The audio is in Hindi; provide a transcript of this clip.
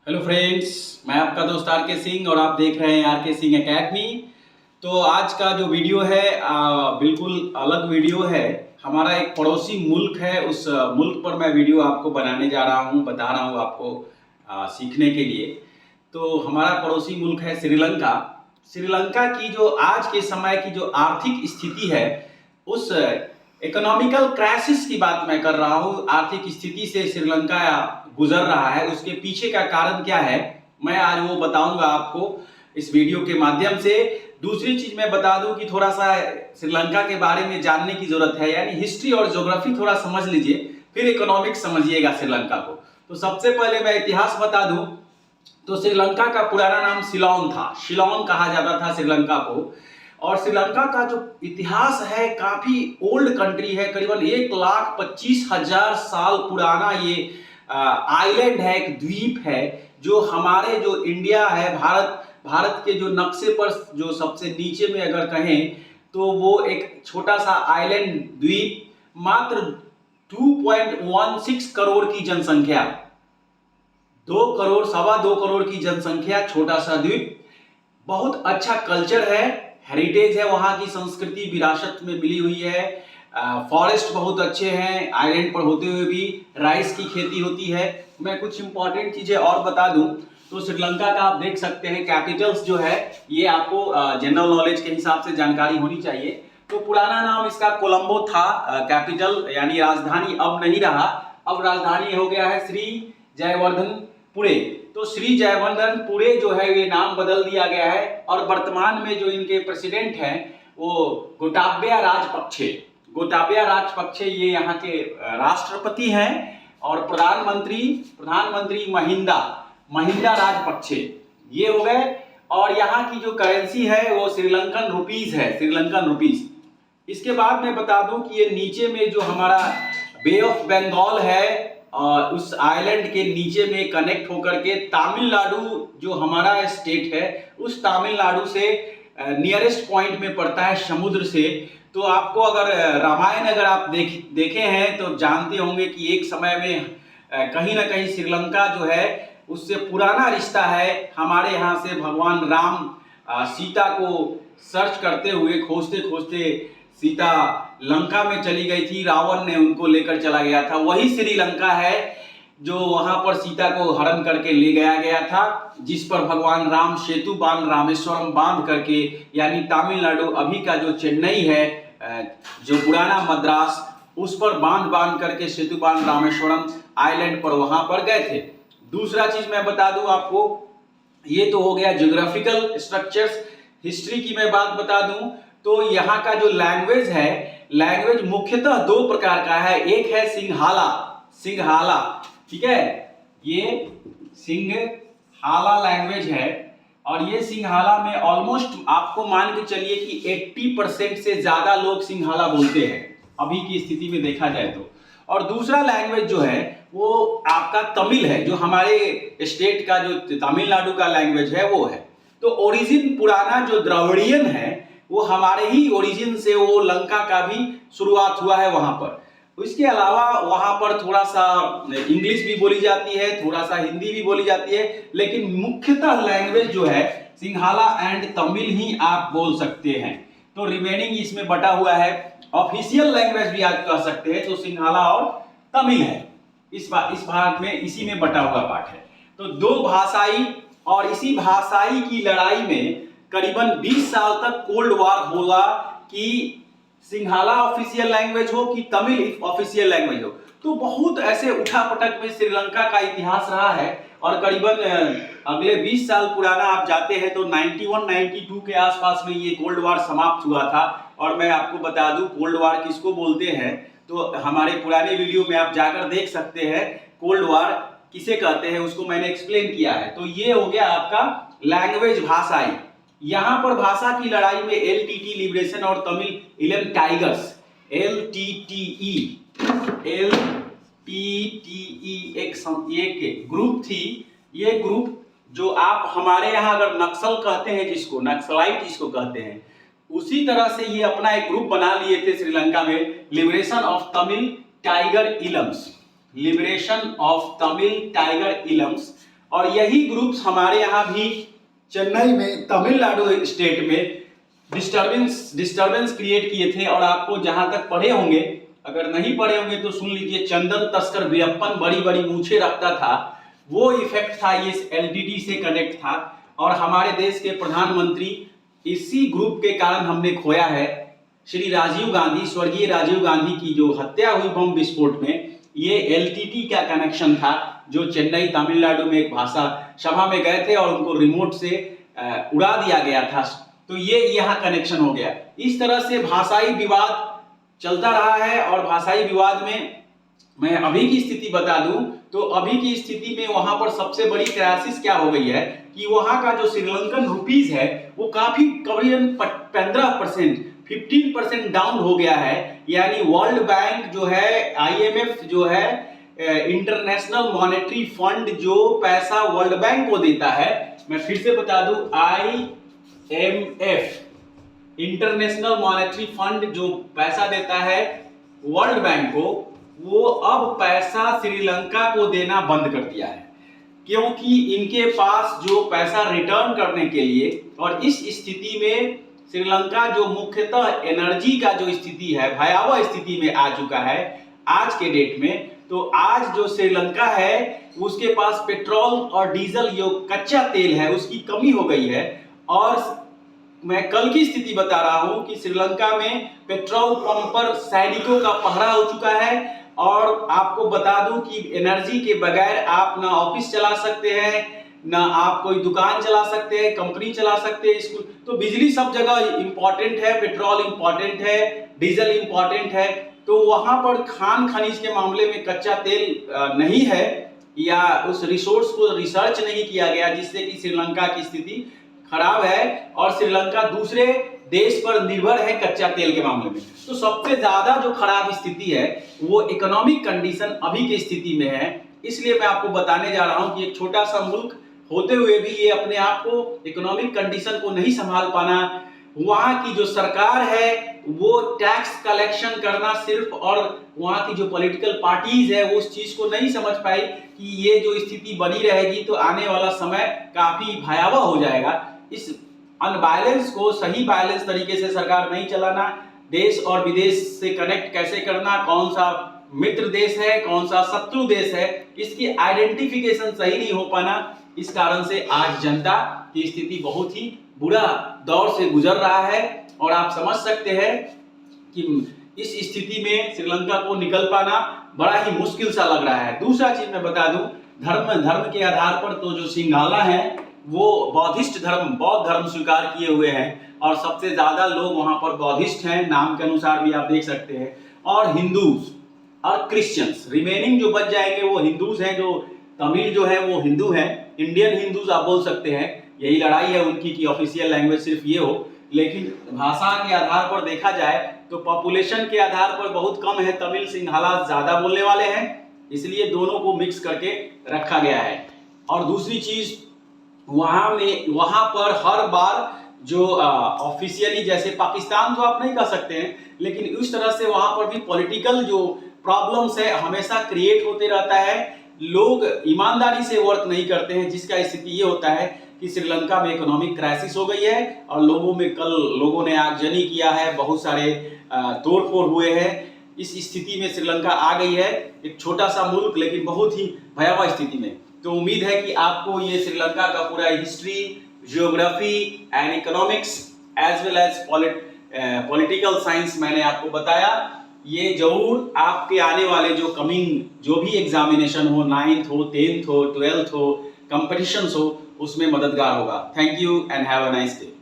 हेलो फ्रेंड्स, मैं आपका दोस्त आर के सिंह और आप देख रहे हैं आर के सिंह एकेडमी। तो आज का जो वीडियो है बिल्कुल अलग वीडियो है। हमारा एक पड़ोसी मुल्क है, उस मुल्क पर मैं वीडियो आपको बनाने जा रहा हूँ, बता रहा हूँ आपको सीखने के लिए। तो हमारा पड़ोसी मुल्क है श्रीलंका। श्रीलंका की जो आज के समय की जो आर्थिक स्थिति है, उस इकोनॉमिकल क्राइसिस की बात मैं कर रहा हूँ। आर्थिक स्थिति से श्रीलंका गुजर रहा है, उसके पीछे का कारण क्या है मैं आज वो बताऊंगा आपको इस वीडियो के माध्यम से। दूसरी चीज मैं बता दूं कि थोड़ा सा श्रीलंका के बारे में जानने की जरूरत है, यानी हिस्ट्री और ज्योग्राफी थोड़ा समझ लीजिए, फिर इकोनॉमिक्स समझिएगा श्रीलंका को। तो सबसे पहले मैं इतिहास बता दूं तो श्रीलंका का पुराना नाम सिलोन था, शिलोंग कहा जाता था श्रीलंका को। और श्रीलंका का जो इतिहास है काफी ओल्ड कंट्री है, करीबन 1,25,000 साल पुराना ये आइलैंड है, एक द्वीप है। जो हमारे जो इंडिया है, भारत के जो नक्शे पर जो सबसे नीचे में अगर कहें तो वो एक छोटा सा आइलैंड द्वीप, मात्र 2.16 करोड़ की जनसंख्या, 2 करोड़ सवा 2 करोड़ की जनसंख्या, छोटा सा द्वीप। बहुत अच्छा कल्चर है, हेरिटेज है, वहां की संस्कृति विरासत में मिली हुई है। फॉरेस्ट बहुत अच्छे हैं, आइलैंड पर होते हुए भी राइस की खेती होती है। मैं कुछ इंपॉर्टेंट चीजें और बता दूं तो श्रीलंका का आप देख सकते हैं कैपिटल्स जो है, ये आपको जनरल नॉलेज के हिसाब से जानकारी होनी चाहिए। तो पुराना नाम इसका कोलंबो था, कैपिटल यानी राजधानी अब नहीं रहा, अब राजधानी हो गया है श्री जयवर्धनपुरे। तो श्री जयवर्धनपुरे जो है ये नाम बदल दिया गया है। और वर्तमान में जो इनके प्रेसिडेंट हैं वो गोटाबया राजपक्षे ये यहाँ के राष्ट्रपति हैं। और प्रधानमंत्री महिंदा राजपक्षे ये हो गए। और यहाँ की जो करेंसी है वो श्रीलंकन रुपीस है, श्रीलंकन रुपीस। इसके बाद मैं बता दूं कि ये नीचे में जो हमारा बे ऑफ बंगाल है, उस आइलैंड के नीचे में कनेक्ट होकर के तमिलनाडु जो हमारा स्टेट है, उस तमिलनाडु से नियरेस्ट पॉइंट में पड़ता है समुद्र से। तो आपको अगर रामायण अगर आप देखे हैं तो जानते होंगे कि एक समय में कहीं ना कहीं श्रीलंका जो है उससे पुराना रिश्ता है। हमारे यहाँ से भगवान राम सीता को सर्च करते हुए खोजते खोजते सीता लंका में चली गई थी, रावण ने उनको लेकर चला गया था। वही श्रीलंका है जो वहां पर सीता को हरण करके ले गया था, जिस पर भगवान राम सेतु बांध, रामेश्वरम बांध करके, यानी तमिलनाडु अभी का जो चेन्नई है, जो पुराना मद्रास, उस पर बांध करके सेतु बांध रामेश्वरम आइलैंड पर वहां पर गए थे। दूसरा चीज मैं बता दूं आपको, ये तो हो गया ज्योग्राफिकल स्ट्रक्चर्स। हिस्ट्री की मैं बात बता दूं तो यहाँ का जो लैंग्वेज है, लैंग्वेज मुख्यतः 2 प्रकार का है। एक है सिंघाला, ठीक है, ये सिंघाला लैंग्वेज है। और ये सिंघाला में ऑलमोस्ट आपको मान के चलिए कि 80% से ज्यादा लोग सिंघाला बोलते हैं अभी की स्थिति में देखा जाए तो। और दूसरा लैंग्वेज जो है वो आपका तमिल है, जो हमारे स्टेट का जो तमिलनाडु का लैंग्वेज है वो है। तो ओरिजिन पुराना जो द्रविड़ियन है वो हमारे ही ओरिजिन से, वो लंका का भी शुरुआत हुआ है वहां पर। इसके अलावा वहां पर थोड़ा सा इंग्लिश भी बोली जाती है, थोड़ा सा हिंदी भी बोली जाती है, लेकिन मुख्यतः लैंग्वेज जो है सिंघाला एंड तमिल ही आप बोल सकते हैं। तो रिमेनिंग इसमें बटा हुआ है, ऑफिशियल लैंग्वेज भी आप कह सकते हैं, तो सिंघाला और तमिल है। इस भाग में इसी में बटा हुआ पाठ है। तो 2 भाषाई, और इसी भाषाई की लड़ाई में करीबन 20 साल तक कोल्ड वॉर हुआ कि सिंघाला ऑफिशियल लैंग्वेज हो कि तमिल ऑफिशियल लैंग्वेज हो। तो बहुत ऐसे उठापटक में श्रीलंका का इतिहास रहा है। और करीबन अगले 20 साल पुराना आप जाते हैं तो 91-92 के आसपास में ये कोल्ड वॉर समाप्त हुआ था। और मैं आपको बता दूं कोल्ड वॉर किसको बोलते हैं, तो हमारे पुराने वीडियो में आप जाकर देख सकते हैं कोल्ड वॉर किसे कहते हैं, उसको मैंने एक्सप्लेन किया है। तो ये हो गया आपका लैंग्वेज, भाषाई। यहां पर भाषा की लड़ाई में एलटीटी लिबरेशन और तमिल इलम टाइगर्स, एलटीटीई एक ग्रुप थी। ये ग्रुप जो आप हमारे यहाँ अगर नक्सल कहते हैं, जिसको नक्सलाइट जिसको कहते हैं, उसी तरह से ये अपना एक ग्रुप बना लिए थे श्रीलंका में, liberation of Tamil tiger Eelams, liberation of Tamil tiger Eelams. और यही ग्रुप्स हमारे यहाँ भी चेन्नई में, तमिलनाडु स्टेट में डिस्टर्बेंस क्रिएट किए थे। और आपको जहां तक पढ़े होंगे, अगर नहीं पढ़े होंगे तो सुन लीजिए, चंदन तस्कर वीरप्पन बड़ी बड़ी मूछें रखता था, वो इफेक्ट था, ये एलटीटी से कनेक्ट था। और हमारे देश के प्रधानमंत्री इसी ग्रुप के कारण हमने खोया है। श्री राजीव गांधी, स्वर्गीय राजीव गांधी की जो हत्या हुई बम विस्फोट में, ये एलटीटी का कनेक्शन था, जो चेन्नई तमिलनाडु में एक भाषा सभा में गए थे और उनको रिमोट से उड़ा दिया गया था। तो ये यहाँ कनेक्शन हो गया। इस तरह से भाषाई विवाद चलता रहा है। और भाषाई विवाद में मैं अभी की स्थिति बता दूं तो अभी की स्थिति में वहां पर सबसे बड़ी क्राइसिस क्या हो गई है कि वहां का जो श्रीलंकन रुपीज है वो काफी करीबन 15% डाउन हो गया है। यानी वर्ल्ड बैंक जो है, आईएमएफ जो है, इंटरनेशनल मॉनेटरी फंड जो पैसा वर्ल्ड बैंक को देता है, मैं फिर से बता दूं, आईएमएफ इंटरनेशनल मॉनेटरी फंड जो पैसा देता है वर्ल्ड बैंक को, वो अब पैसा श्रीलंका को देना बंद कर दिया है, क्योंकि इनके पास जो पैसा रिटर्न करने के लिए, और इस स्थिति में श्रीलंका जो मुख्यतः एनर्जी का जो स्थिति है, भयावह स्थिति में आ चुका है आज के डेट में। तो आज जो श्रीलंका है उसके पास पेट्रोल और डीजल, जो कच्चा तेल है, उसकी कमी हो गई है। और मैं कल की स्थिति बता रहा हूं कि श्रीलंका में पेट्रोल पंप पर सैनिकों का पहरा हो चुका है। और आपको बता दूं कि एनर्जी के बगैर आप ना ऑफिस चला सकते हैं, ना आप कोई दुकान चला सकते हैं, कंपनी चला सकते हैं, स्कूल। तो बिजली सब जगह इंपॉर्टेंट है, पेट्रोल इंपॉर्टेंट है, डीजल इंपॉर्टेंट है। तो वहां पर खान खनिज के मामले में कच्चा तेल नहीं है, या उस रिसोर्स को रिसर्च नहीं किया गया, जिससे कि श्रीलंका की स्थिति खराब है। और श्रीलंका दूसरे देश पर निर्भर है कच्चा तेल के मामले में। तो सबसे ज्यादा जो खराब स्थिति है वो इकोनॉमिक कंडीशन अभी की स्थिति में है। इसलिए मैं आपको बताने जा रहा हूं कि एक छोटा सा मुल्क होते हुए भी ये अपने आप को इकोनॉमिक कंडीशन को नहीं संभाल पाना। वहां की जो सरकार है वो टैक्स कलेक्शन करना सिर्फ, और वहां की जो पॉलिटिकल पार्टीज है वो उस चीज को नहीं समझ पाई कि ये जो स्थिति बनी रहेगी तो आने वाला समय काफी भयावह हो जाएगा। इस अनबैलेंस को सही बैलेंस तरीके से सरकार नहीं चलाना, देश और विदेश से कनेक्ट कैसे करना, कौन सा मित्र देश है, कौन सा शत्रु देश है, इसकी आइडेंटिफिकेशन सही नहीं हो पाना, इस कारण से आज जनता की स्थिति बहुत ही बुरा दौर से गुजर रहा है। और आप समझ सकते हैं कि इस स्थिति में श्रीलंका को निकल पाना बड़ा ही मुश्किल सा लग रहा है। दूसरा चीज मैं बता दूं, धर्म के आधार पर तो जो सिंघाला है वो बौद्धिस्ट धर्म, बौद्ध धर्म स्वीकार किए हुए हैं, और सबसे ज्यादा लोग वहां पर बौद्धिस्ट हैं, नाम के अनुसार भी आप देख सकते हैं। और हिंदूज और क्रिश्चियंस, रिमेनिंग जो बच जाएंगे वो हिंदूज हैं, जो तमिल जो है वो हिंदू हैं, इंडियन हिंदूज आप बोल सकते हैं। यही लड़ाई है उनकी कि ऑफिशियल लैंग्वेज सिर्फ ये हो, लेकिन भाषा के आधार पर देखा जाए तो पॉपुलेशन के आधार पर बहुत कम है, तमिल सिंघाला ज्यादा बोलने वाले हैं, इसलिए दोनों को मिक्स करके रखा गया है। और दूसरी चीज, वहां पर हर बार जो ऑफिशियली, जैसे पाकिस्तान तो आप नहीं कह सकते हैं, लेकिन इस तरह से वहां पर भी पॉलिटिकल जो प्रॉब्लम्स है हमेशा क्रिएट होते रहता है। लोग ईमानदारी से वर्क नहीं करते हैं, जिसका स्थिति ये होता है कि श्रीलंका में इकोनॉमिक क्राइसिस हो गई है और लोगों ने आगजनी किया है, बहुत सारे तोड़फोड़ हुए हैं। इस स्थिति में श्रीलंका आ गई है, एक छोटा सा मुल्क लेकिन बहुत ही भयावह स्थिति में। तो उम्मीद है कि आपको ये श्रीलंका का पूरा history, geography and economics as well as political science मैंने आपको बताया। ये जरूर आपके आने वाले जो भी एग्जामिनेशन हो, 9th हो, 10th हो, 12th हो, कंपटीशंस हो, उसमें मददगार होगा। Thank you and have a nice day.